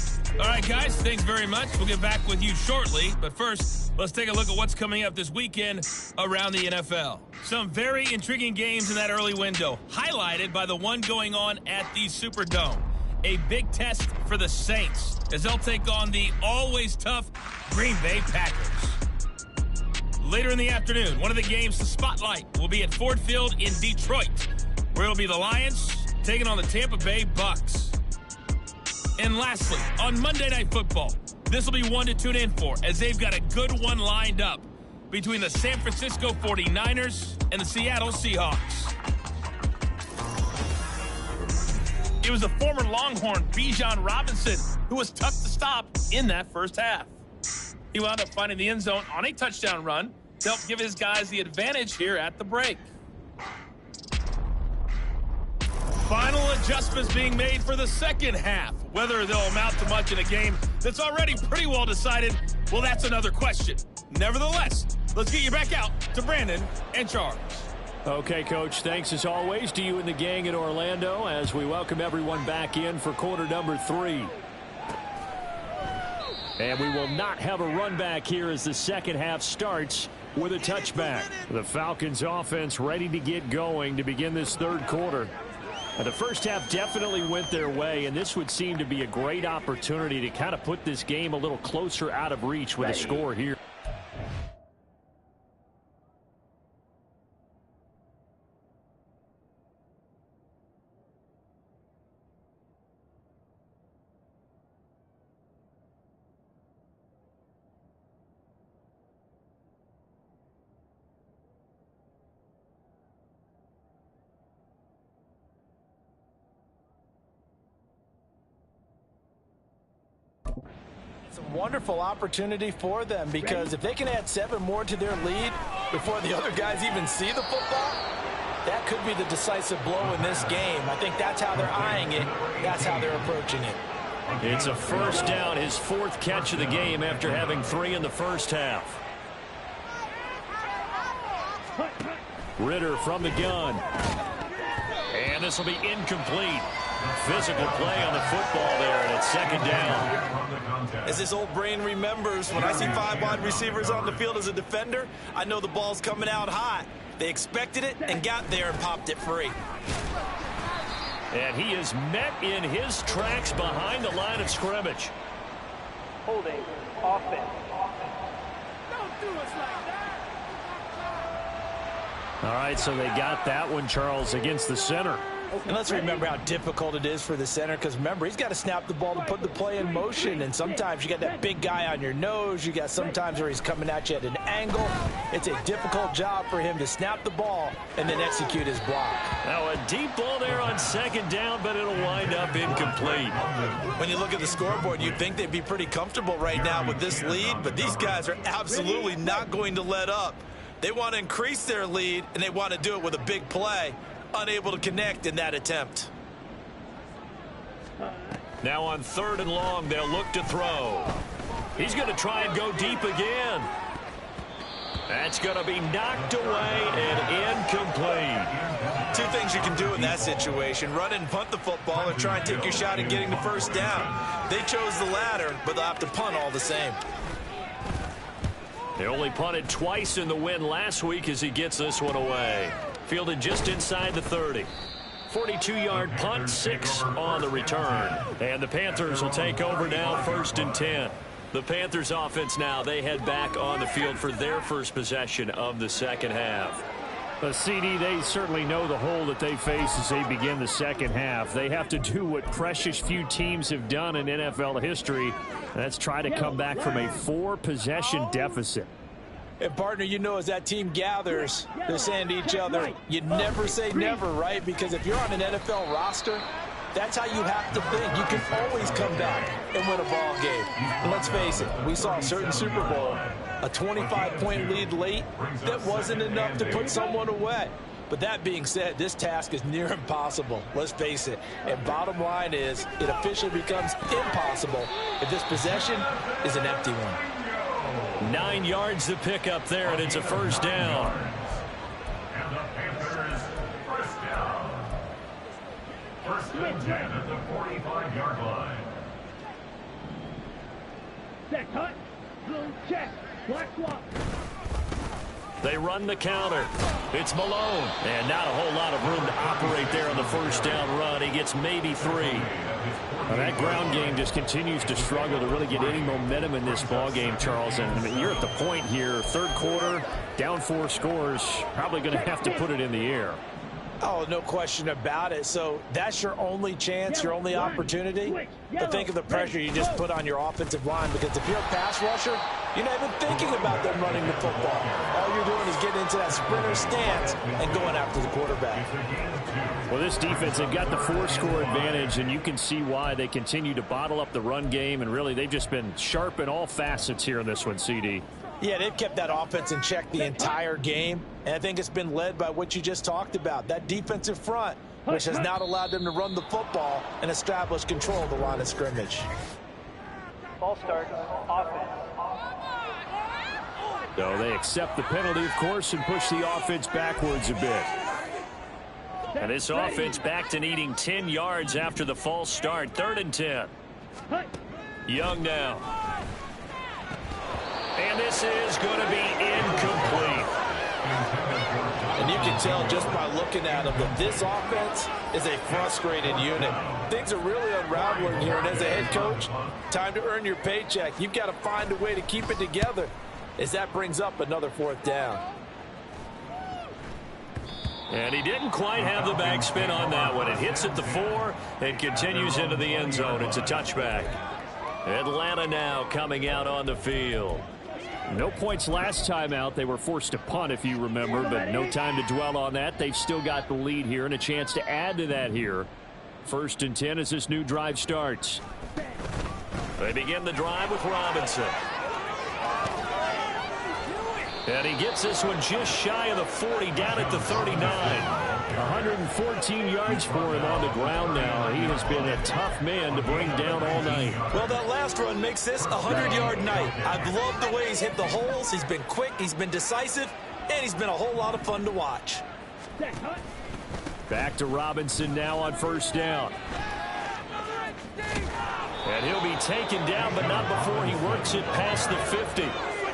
Speaker 7: All right, guys, thanks very much. We'll get back with you shortly. But first, let's take a look at what's coming up this weekend around the NFL. Some very intriguing games in that early window, highlighted by the one going on at the Superdome. A big test for the Saints as they'll take on the always tough Green Bay Packers. Later in the afternoon, one of the games to spotlight will be at Ford Field in Detroit, where it'll be the Lions taking on the Tampa Bay Bucks. And lastly, on Monday Night Football, this will be one to tune in for, as they've got a good one lined up between the San Francisco 49ers and the Seattle Seahawks. It was the former Longhorn Bijan Robinson who was tough to stop in that first half. He wound up finding the end zone on a touchdown run to help give his guys the advantage here at the break. Final adjustments being made for the second half. Whether they'll amount to much in a game that's already pretty well decided, well, that's another question. Nevertheless, let's get you back out to Brandon and Charles.
Speaker 2: Okay, Coach, thanks as always to you and the gang in Orlando as we welcome everyone back in for quarter number 3. And we will not have a run back here as the second half starts with a touchback. The Falcons offense ready to get going to begin this third quarter. The first half definitely went their way, and this would seem to be a great opportunity to kind of put this game a little closer out of reach with a score here.
Speaker 3: It's a wonderful opportunity for them, because if they can add 7 more to their lead before the other guys even see the football, that could be the decisive blow in this game. I think that's how they're eyeing it. That's how they're approaching it.
Speaker 2: It's a first down, his 4th catch of the game after having 3 in the first half. Ritter from the gun. And this will be incomplete. Physical play on the football there, and it's 2nd down.
Speaker 3: As this old brain remembers, when I see 5 wide receivers on the field as a defender, I know the ball's coming out hot. They expected it and got there and popped it free.
Speaker 2: And he is met in his tracks behind the line of scrimmage.
Speaker 5: Holding offense.
Speaker 4: Don't do us like that.
Speaker 2: All right, so they got that one, Charles, against the center.
Speaker 3: And let's remember how difficult it is for the center, because remember, he's got to snap the ball to put the play in motion, and sometimes you got that big guy on your nose. You got sometimes where he's coming at you at an angle. It's a difficult job for him to snap the ball and then execute his block.
Speaker 2: Now a deep ball there on 2nd down, but it'll wind up incomplete.
Speaker 3: When you look at the scoreboard, you'd think they'd be pretty comfortable right now with this lead, but these guys are absolutely not going to let up. They want to increase their lead, and they want to do it with a big play. Unable to connect in that attempt.
Speaker 2: Now on 3rd and long, they'll look to throw. He's going to try and go deep again. That's going to be knocked away and incomplete.
Speaker 3: 2 things you can do in that situation: run and punt the football, or try and take your shot at getting the first down. They chose the latter, but they'll have to punt all the same.
Speaker 2: They only punted twice in the win last week as he gets this one away. Fielded just inside the 30. 42-yard punt, 6 on the return. And the Panthers will take over now, 1st and 10. The Panthers offense now, they head back on the field for their first possession of the 2nd half. CD, they certainly know the hole that they face as they begin the 2nd half. They have to do what precious few teams have done in NFL history. That's try to come back from a 4-possession deficit.
Speaker 3: And, partner, you know, as that team gathers, they're saying to each other, you never say never, right? Because if you're on an NFL roster, that's how you have to think. You can always come back and win a ball game. And let's face it, we saw a certain Super Bowl, a 25-point lead late, that wasn't enough to put someone away. But that being said, this task is near impossible. Let's face it. And bottom line is, it officially becomes impossible if this possession is an empty one.
Speaker 2: 9 yards to pick up there, and it's a 1st down.
Speaker 6: And the Panthers, 1st down. 1st and 10 at the 45-yard line.
Speaker 4: Set, cut, blue check, black swap.
Speaker 2: They run the counter. It's Malone. And not a whole lot of room to operate there on the 1st down run. He gets maybe 3. Well, that ground game just continues to struggle to really get any momentum in this ball game, Charles. And I mean, you're at the point here, 3rd quarter, down 4 scores, probably going to have to put it in the air.
Speaker 3: Oh, no question about it. So that's your only chance, your only opportunity. But think of the pressure you just put on your offensive line, because if you're a pass rusher, you're not even thinking about them running the football. All you're doing is getting into that sprinter stance and going after the quarterback.
Speaker 2: Well, this defense, they've got the 4-score advantage, and you can see why they continue to bottle up the run game, and really they've just been sharp in all facets here in this one, CD.
Speaker 3: Yeah, they've kept that offense in check the entire game, and I think it's been led by what you just talked about, that defensive front, which has not allowed them to run the football and establish control of the line of scrimmage.
Speaker 5: Ball start, offense.
Speaker 2: So they accept the penalty, of course, and push the offense backwards a bit. And this offense back to needing 10 yards after the false start. 3rd and 10. Young now. And And this is going to be incomplete.
Speaker 3: And you can tell just by looking at them that this offense is a frustrated unit. Things are really unraveling here, and as a head coach, time to earn your paycheck. You've got to find a way to keep it together as that brings up another 4th down.
Speaker 2: And he didn't quite have the backspin on that one. It hits at the 4 and continues into the end zone. It's a touchback. Atlanta now coming out on the field.
Speaker 8: No points last time out. They were forced to punt, if you remember, but no time to dwell on that. They've still got the lead here and a chance to add to that here. 1st and 10 as this new drive starts.
Speaker 2: They begin the drive with Robinson. And he gets this one just shy of the 40, down at the 39.
Speaker 8: 114 yards for him on the ground now. He has been a tough man to bring down all night.
Speaker 3: Well, that last run makes this a 100-yard night. I've loved the way he's hit the holes. He's been quick, he's been decisive, and he's been a whole lot of fun to watch.
Speaker 8: Back to Robinson now on 1st down.
Speaker 2: And he'll be taken down, but not before he works it past the 50.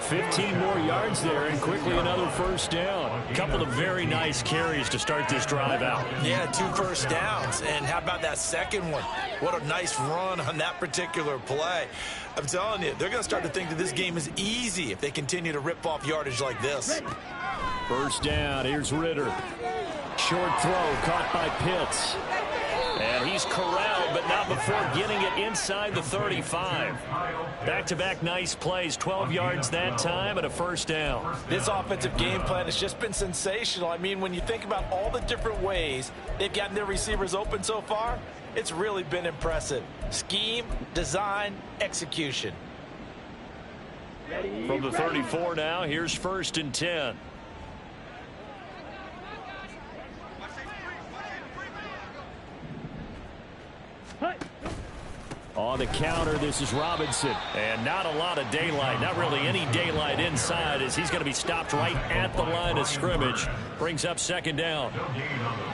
Speaker 8: 15 more yards there, and quickly another 1st down.
Speaker 2: A couple of very nice carries to start this drive out.
Speaker 3: Yeah, 2 first downs. And how about that second one? What a nice run on that particular play. I'm telling you, they're going to start to think that this game is easy if they continue to rip off yardage like this.
Speaker 8: 1st down. Here's Ritter. Short throw caught by Pitts.
Speaker 2: And he's corralled, but not before getting it inside the 35. Back-to-back nice plays, 12 yards that time and a 1st down.
Speaker 3: This offensive game plan has just been sensational. I mean, when you think about all the different ways they've gotten their receivers open so far, it's really been impressive. Scheme, design, execution.
Speaker 2: From the 34 now, here's 1st and 10.
Speaker 8: On the counter, this is Robinson.
Speaker 2: And not a lot of daylight, not really any daylight inside, as he's going to be stopped right at the line of scrimmage. Brings up 2nd down.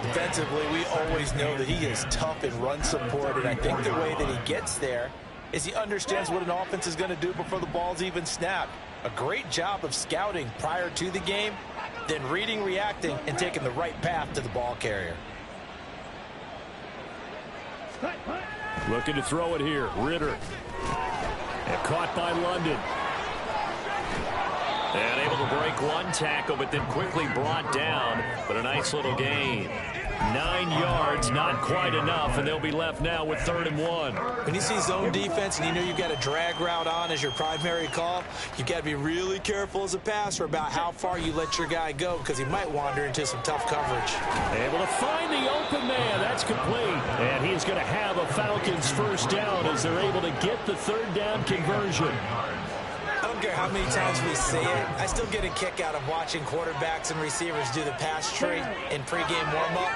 Speaker 3: Defensively, we always know that he is tough in run support, and I think the way that he gets there is he understands what an offense is going to do before the ball's even snapped. A great job of scouting prior to the game, then reading, reacting, and taking the right path to the ball carrier.
Speaker 8: Looking to throw it here. Ritter. And caught by London.
Speaker 2: And able to break one tackle, but then quickly brought down. But a nice little gain. 9 yards, not quite enough, and they'll be left now with 3rd and 1.
Speaker 3: When you see zone defense and you know you've got a drag route on as your primary call, you've got to be really careful as a passer about how far you let your guy go, because he might wander into some tough coverage.
Speaker 8: Able to find the open man. That's complete. And he's going to have a Falcons 1st down as they're able to get the 3rd down conversion.
Speaker 3: I don't care how many times we say it, I still get a kick out of watching quarterbacks and receivers do the pass tree in pregame warm-up.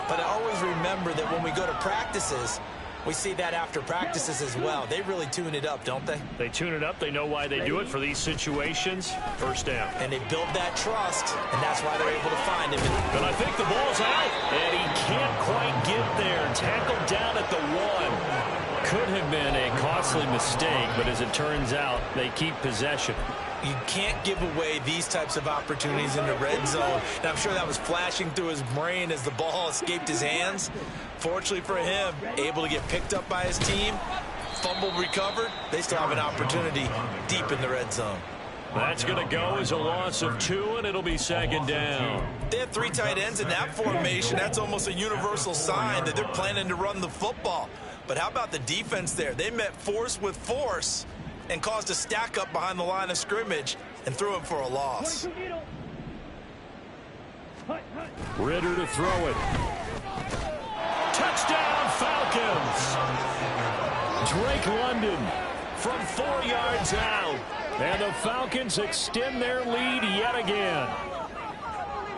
Speaker 3: But I always remember that when we go to practices, we see that after practices as well. They really tune it up, don't they?
Speaker 2: They tune it up. They know why they do it for these situations. 1st down.
Speaker 3: And they build that trust, and that's why they're able to find him.
Speaker 2: But I think the ball's out. And he can't quite get there. Tackled down at the 1. Could have been a costly mistake, but as it turns out, they keep possession.
Speaker 3: You can't give away these types of opportunities in the red zone. And I'm sure that was flashing through his brain as the ball escaped his hands. Fortunately for him, able to get picked up by his team, fumble recovered. They still have an opportunity deep in the red zone.
Speaker 2: That's going to go as a loss of 2, and it'll be 2nd down.
Speaker 3: They have 3 tight ends in that formation. That's almost a universal sign that they're planning to run the football. But how about the defense there? They met force with force and caused a stack up behind the line of scrimmage and threw him for a loss.
Speaker 8: Ritter to throw it.
Speaker 2: Touchdown, Falcons!
Speaker 8: Drake London
Speaker 2: from 4 yards out.
Speaker 8: And the Falcons extend their lead yet again.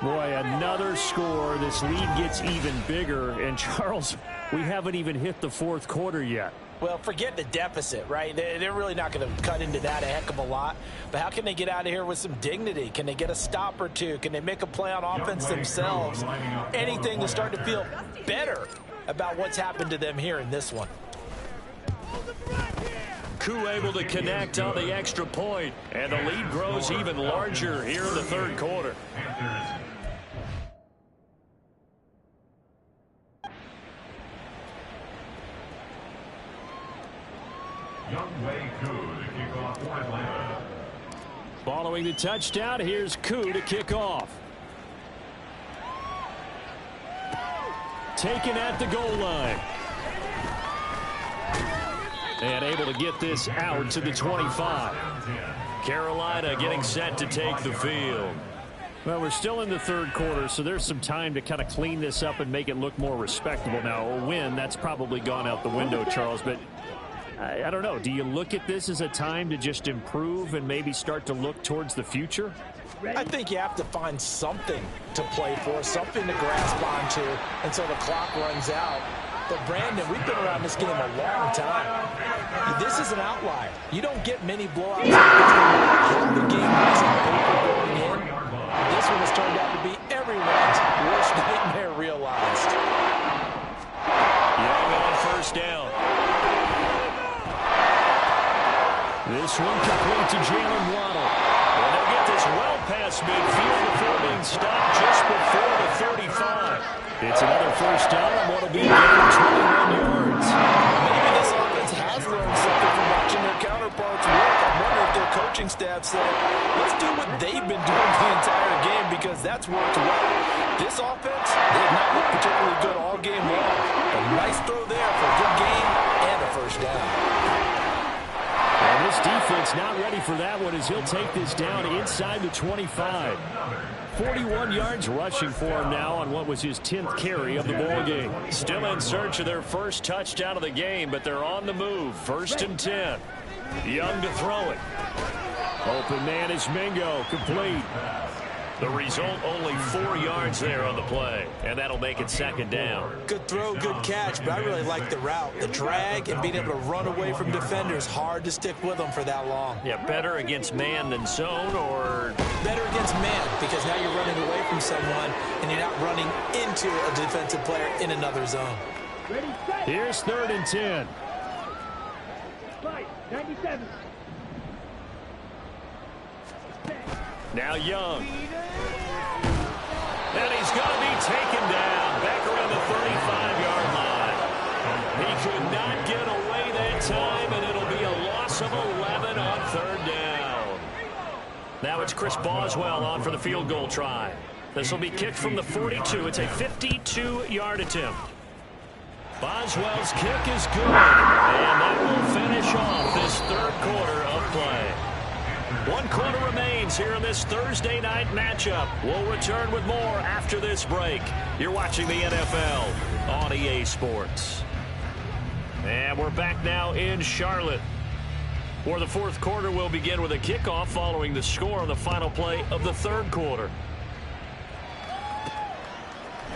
Speaker 8: Boy, another score. This lead gets even bigger. And Charles, we haven't even hit the 4th quarter yet.
Speaker 3: Well, forget the deficit, right? They're really not going to cut into that a heck of a lot. But how can they get out of here with some dignity? Can they get a stop or two? Can they make a play on offense themselves? Anything to start to feel better about what's happened to them here in this one.
Speaker 2: Koo able to connect on the extra point, and the lead grows even larger here in the third quarter.
Speaker 6: Youngway Koo to kick off for Atlanta.
Speaker 8: Following the touchdown, here's Koo to kick off. Taken at the goal line. And able to get this out to the 25.
Speaker 2: Carolina getting set to take the field.
Speaker 8: Well, we're still in the third quarter, so there's some time to kind of clean this up and make it look more respectable. Now, a win, that's probably gone out the window, Charles, but I don't know. Do you look at this as a time to just improve and maybe start to look towards the future?
Speaker 3: I think you have to find something to play for, something to grasp onto until the clock runs out. But, Brandon, we've been around this game a long time. This is an outlier. You don't get many blowouts. The game was on paper going in. This one has turned out to be everyone's worst nightmare realized.
Speaker 2: Young on first down.
Speaker 8: This one complete to Jalen Waddle.
Speaker 2: And they'll get this well past midfield before being stopped just before the 35.
Speaker 8: It's another first down and what'll be 21 yards.
Speaker 3: Maybe this offense has learned something from watching their counterparts work. I wonder if their coaching staff said, let's do what they've been doing the entire game because that's worked well. This offense, they've not looked particularly good all game long. A nice throw there for a good game and a first down.
Speaker 8: And this defense not ready for that one as he'll take this down inside the 25. 41 yards rushing for him now on what was his 10th carry of the ball game.
Speaker 2: Still in search of their first touchdown of the game, but they're on the move. 1st and 10. Young to throw it.
Speaker 8: Open man is Mingo, complete.
Speaker 2: The result, only 4 yards there on the play, and that'll make it 2nd down.
Speaker 3: Good throw, good catch, but I really like the route. The drag and being able to run away from defenders, hard to stick with them for that long.
Speaker 2: Yeah, better against man than zone, or?
Speaker 3: Better against man, because now you're running away from someone, and you're not running into a defensive player in another zone.
Speaker 8: Here's 3rd and 10.
Speaker 4: 97.
Speaker 2: Now Young. And he's going to be taken down back around the 35-yard line. He could not get away that time, and it'll be a loss of 11 on 3rd down. Now it's Chris Boswell on for the field goal try. This will be kicked from the 42. It's a 52-yard attempt. Boswell's kick is good, and that will finish off this 3rd quarter of play. 1 quarter remains here in this Thursday night matchup. We'll return with more after this break. You're watching the NFL on EA Sports. And we're back now in Charlotte, where the 4th quarter will begin with a kickoff following the score on the final play of the 3rd quarter.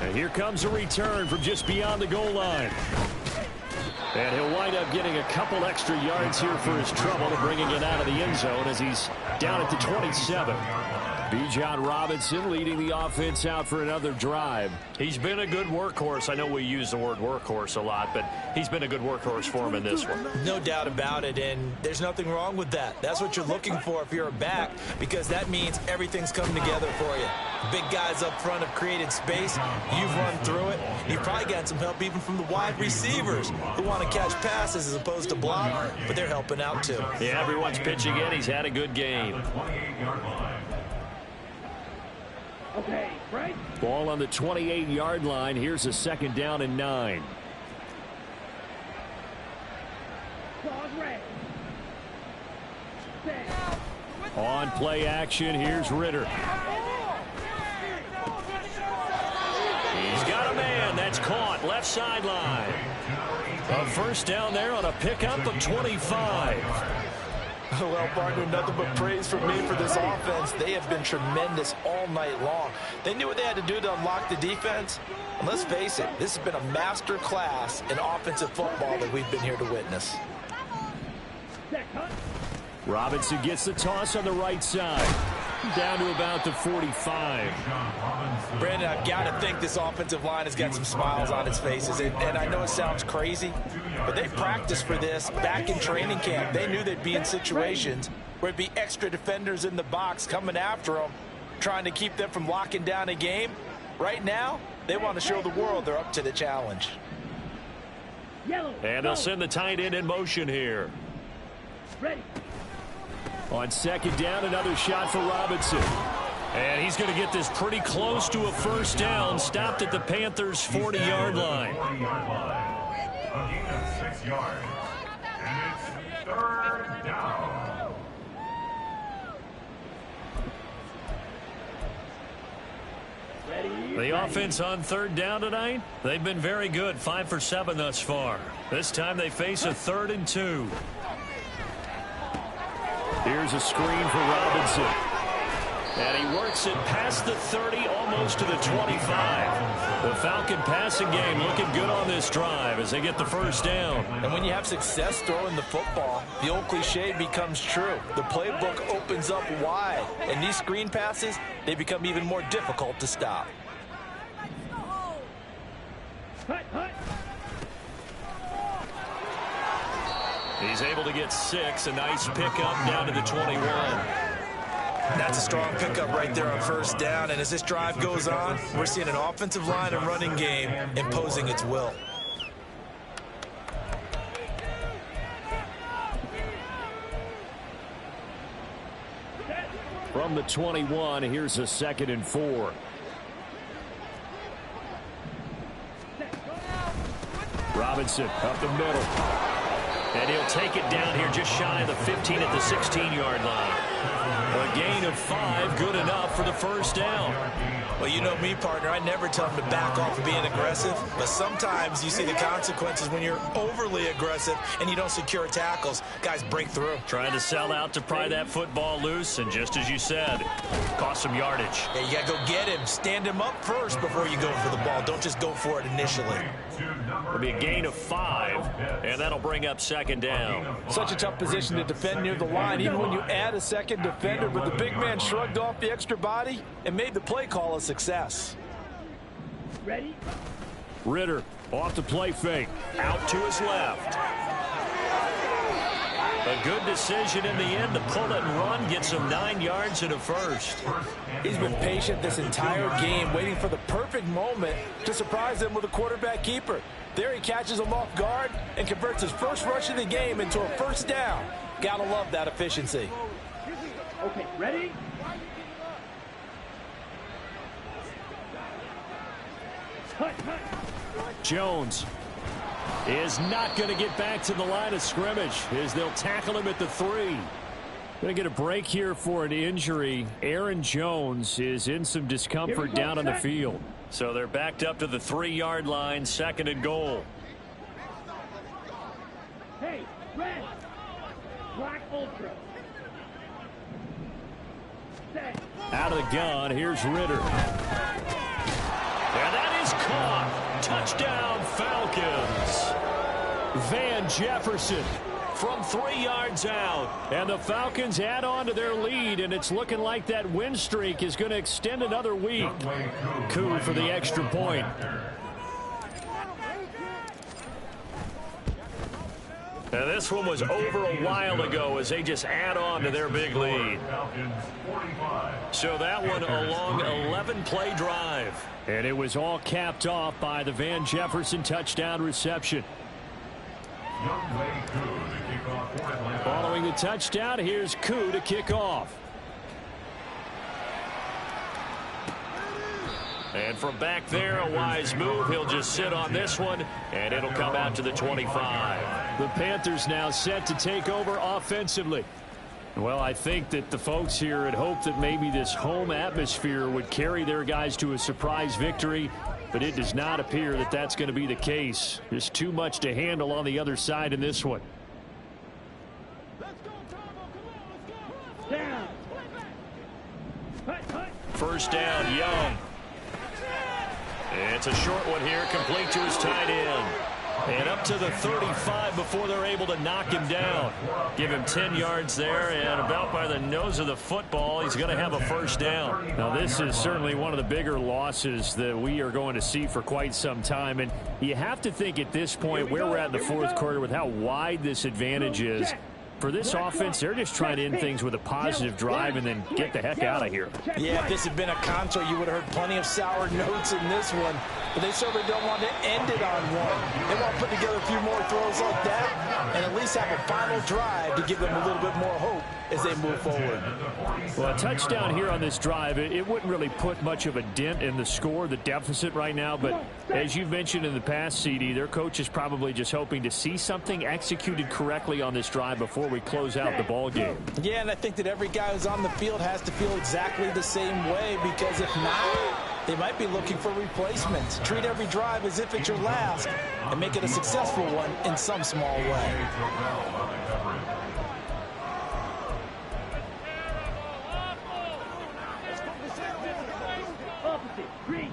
Speaker 8: And here comes a return from just beyond the goal line. And he'll wind up getting a couple extra yards here for his trouble and bringing it out of the end zone as he's down at the 27. Bijan Robinson leading the offense out for another drive.
Speaker 2: He's been a good workhorse. I know we use the word workhorse a lot, but he's been a good workhorse for him in this one.
Speaker 3: No doubt about it, and there's nothing wrong with that. That's what you're looking for if you're a back, because that means everything's coming together for you. Big guys up front have created space. You've run through it. You've probably gotten some help even from the wide receivers who want to catch passes as opposed to block, but they're helping out too.
Speaker 2: Yeah, everyone's pitching in. He's had a good game.
Speaker 4: Okay, right?
Speaker 8: Ball on the 28-yard line. Here's a 2nd down and 9.
Speaker 4: Claws red. Set.
Speaker 8: On play action, here's Ritter.
Speaker 2: He's got a man. That's caught. Left sideline. A 1st down there on a pickup of 25.
Speaker 3: Well, partner, nothing but praise from me for this offense. They have been tremendous all night long. They knew what they had to do to unlock the defense. And let's face it, this has been a master class in offensive football that we've been here to witness.
Speaker 8: Robinson gets the toss on the right side. Down to about the 45.
Speaker 3: Brandon, I've got to think this offensive line has got some smiles on its faces. And I know it sounds crazy, but they practiced for this back in training camp. They knew they'd be in situations where it'd be extra defenders in the box coming after them, trying to keep them from locking down a game. Right now, they want to show the world they're up to the challenge.
Speaker 8: And they'll send the tight end in motion here.
Speaker 4: Ready.
Speaker 8: On second down, another shot for Robinson. And he's going to get this pretty close to a first down. Stopped at the Panthers' 40-yard line.
Speaker 6: 40-yard line. A gain of 6 yards. And it's 3rd down.
Speaker 8: The offense on 3rd down tonight, they've been very good. 5 for 7 thus far. This time they face a 3rd and 2. Here's a screen for Robinson. And he works it past the 30, almost to the 25. The Falcon passing game looking good on this drive as they get the first down.
Speaker 3: And when you have success throwing the football, the old cliche becomes true. The playbook opens up wide. And these screen passes, they become even more difficult to stop.
Speaker 8: He's able to get 6. A nice pickup down to the 21.
Speaker 3: That's a strong pickup right there on first down. And as this drive goes on, we're seeing an offensive line and running game imposing its will.
Speaker 8: From the 21, here's a 2nd and 4. Robinson up the middle. And he'll take it down here just shy of the 15 at the 16-yard line. A gain of 5, good enough for the first down.
Speaker 3: Well, you know me, partner. I never tell them to back off of being aggressive. But sometimes you see the consequences when you're overly aggressive and you don't secure tackles. Guys break through.
Speaker 8: Trying to sell out to pry that football loose. And just as you said, cost some yardage.
Speaker 3: Yeah, you got to go get him. Stand him up first before you go for the ball. Don't just go for it initially.
Speaker 8: It'll be a gain of 5, and that'll bring up 2nd down.
Speaker 3: Such a tough position to defend near the line, even when you add a second defender. But the big man shrugged off the extra body and made the play call a success.
Speaker 4: Ready?
Speaker 8: Ritter off the play fake. Out to his left. A good decision in the end to pull it and run. Gets him 9 yards and a first.
Speaker 3: He's been patient this entire game, waiting for the perfect moment to surprise them with a quarterback keeper. There he catches him off guard and converts his first rush of the game into a first down. Gotta love that efficiency.
Speaker 4: Okay, ready?
Speaker 8: Jones is not going to get back to the line of scrimmage as they'll tackle him at the 3. Going to get a break here for an injury. Aaron Jones is in some discomfort down on the field. So they're backed up to the 3-yard line, 2nd and goal.
Speaker 4: Hey, red. Black ultra. Set.
Speaker 8: Out of the gun, here's Ritter. And that is caught. Touchdown, Falcons. Van Jefferson from 3 yards out. And the Falcons add on to their lead, and it's looking like that win streak is going to extend another week. Coup for the extra point. Now this one was over a while ago as they just add on to their big lead. So that one a long 11-play drive. And it was all capped off by the Van Jefferson touchdown reception. Following the touchdown, here's Coup to kick off. And from back there, a wise move. He'll just sit on this one, and it'll come out to the 25. The Panthers now set to take over offensively. Well, I think that the folks here had hoped that maybe this home atmosphere would carry their guys to a surprise victory, but it does not appear that that's going to be the case. There's too much to handle on the other side in this one.
Speaker 4: Down.
Speaker 8: First down, Young. It's a short one here, complete to his tight end. And up to the 35 before they're able to knock him down. Give him 10 yards there, and about by the nose of the football, he's going to have a first down. Now, this is certainly one of the bigger losses that we are going to see for quite some time. And you have to think at this point where we're at in the fourth quarter with how wide this advantage is. For this offense, they're just trying to end things with a positive drive and then get the heck out of here.
Speaker 3: Yeah, if this had been a concert, you would have heard plenty of sour notes in this one. But they certainly don't want to end it on one. They want to put together a few more throws like that and at least have a final drive to give them a little bit more hope as they move forward.
Speaker 8: Well, a touchdown here on this drive, it wouldn't really put much of a dent in the score, the deficit right now. But as you've mentioned in the past, CD, their coach is probably just hoping to see something executed correctly on this drive before we close out the ball game.
Speaker 3: Yeah, and I think that every guy who's on the field has to feel exactly the same way, because if not, they might be looking for replacements. Treat every drive as if it's your last and make it a successful one in some small way.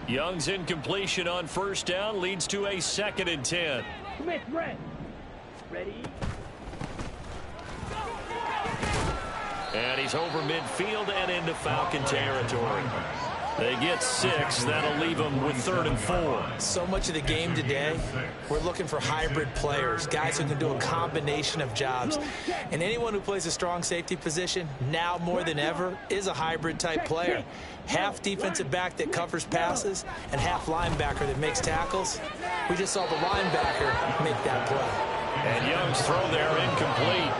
Speaker 2: Young's incompletion on first down leads to a 2nd and 10.
Speaker 4: Smith, ready?
Speaker 2: And he's over midfield and into Falcon territory. They get 6. That'll leave them with 3rd and 4.
Speaker 3: So much of the game today, we're looking for hybrid players, guys who can do a combination of jobs. And anyone who plays a strong safety position, now more than ever, is a hybrid type player. Half defensive back that covers passes and half linebacker that makes tackles. We just saw the linebacker make that play.
Speaker 2: And Young's throw there incomplete.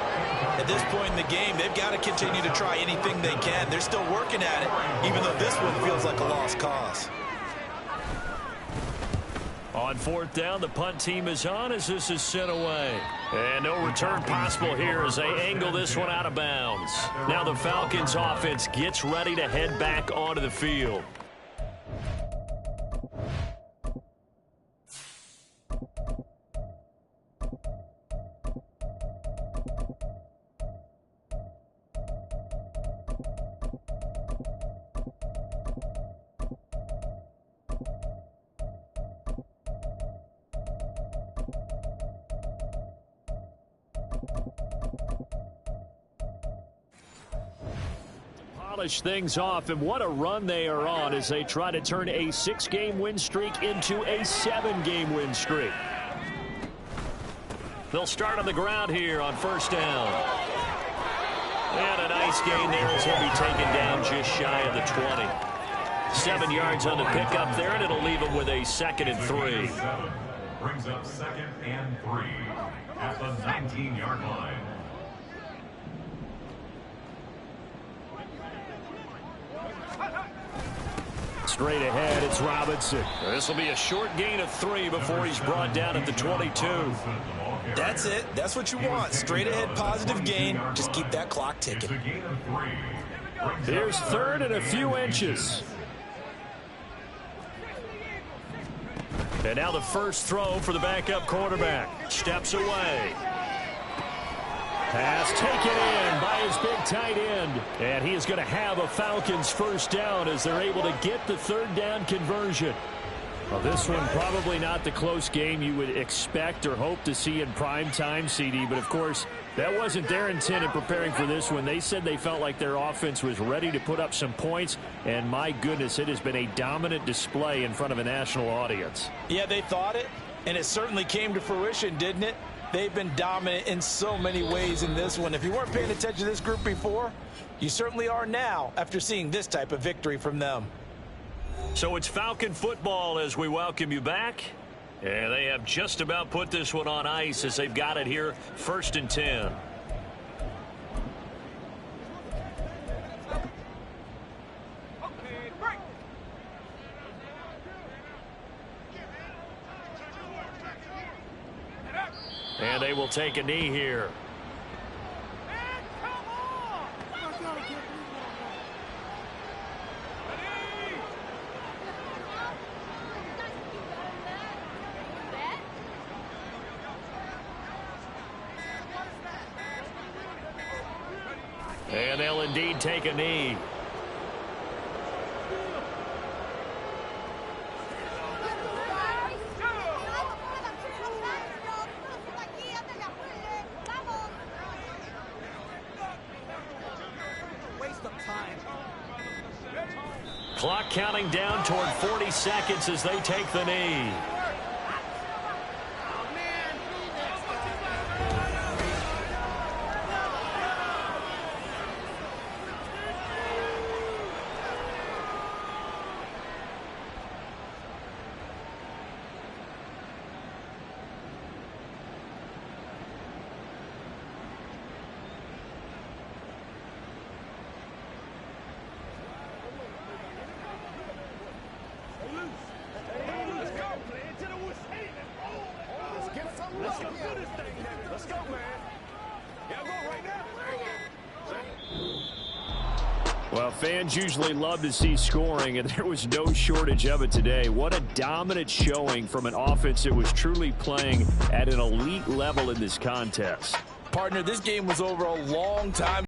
Speaker 3: At this point in the game, they've got to continue to try anything they can. They're still working at it, even though this one feels like a lost cause.
Speaker 2: On 4th down, the punt team is on as this is sent away. And no return possible here as they angle this one out of bounds. Now the Falcons offense gets ready to head back onto the field.
Speaker 8: Things off, and what a run they are on as they try to turn a 6-game win streak into a 7-game win streak.
Speaker 2: They'll start on the ground here on first down. And a nice gain there as he'll be taken down just shy of the 20. 7 yards on the pickup there, and it'll leave him with a 2nd and 3.
Speaker 6: Brings up 2nd and 3 at the 19-yard line.
Speaker 8: Straight ahead, it's Robinson.
Speaker 2: This will be a short gain of 3 before he's brought down at the 22.
Speaker 3: That's it. That's what you want. Straight ahead, positive gain. Just keep that clock ticking.
Speaker 8: Here's 3rd and a few inches.
Speaker 2: And now the first throw for the backup quarterback. Steps away.
Speaker 8: Pass taken in by his big tight end. And he is going to have a Falcons first down as they're able to get the 3rd down conversion. Well, this one probably not the close game you would expect or hope to see in prime time, CD. But, of course, that wasn't their intent in preparing for this one. They said they felt like their offense was ready to put up some points. And, my goodness, it has been a dominant display in front of a national audience.
Speaker 3: Yeah, they thought it, and it certainly came to fruition, didn't it? They've been dominant in so many ways in this one. If you weren't paying attention to this group before, you certainly are now after seeing this type of victory from them.
Speaker 2: So it's Falcon football as we welcome you back. And they have just about put this one on ice as they've got it here, 1st and 10. And they will take a knee here. And they'll indeed take a knee. Clock counting down toward 40 seconds as they take the knee.
Speaker 8: Well, fans usually love to see scoring, and there was no shortage of it today. What a dominant showing from an offense that was truly playing at an elite level in this contest.
Speaker 3: Partner, this game was over a long time.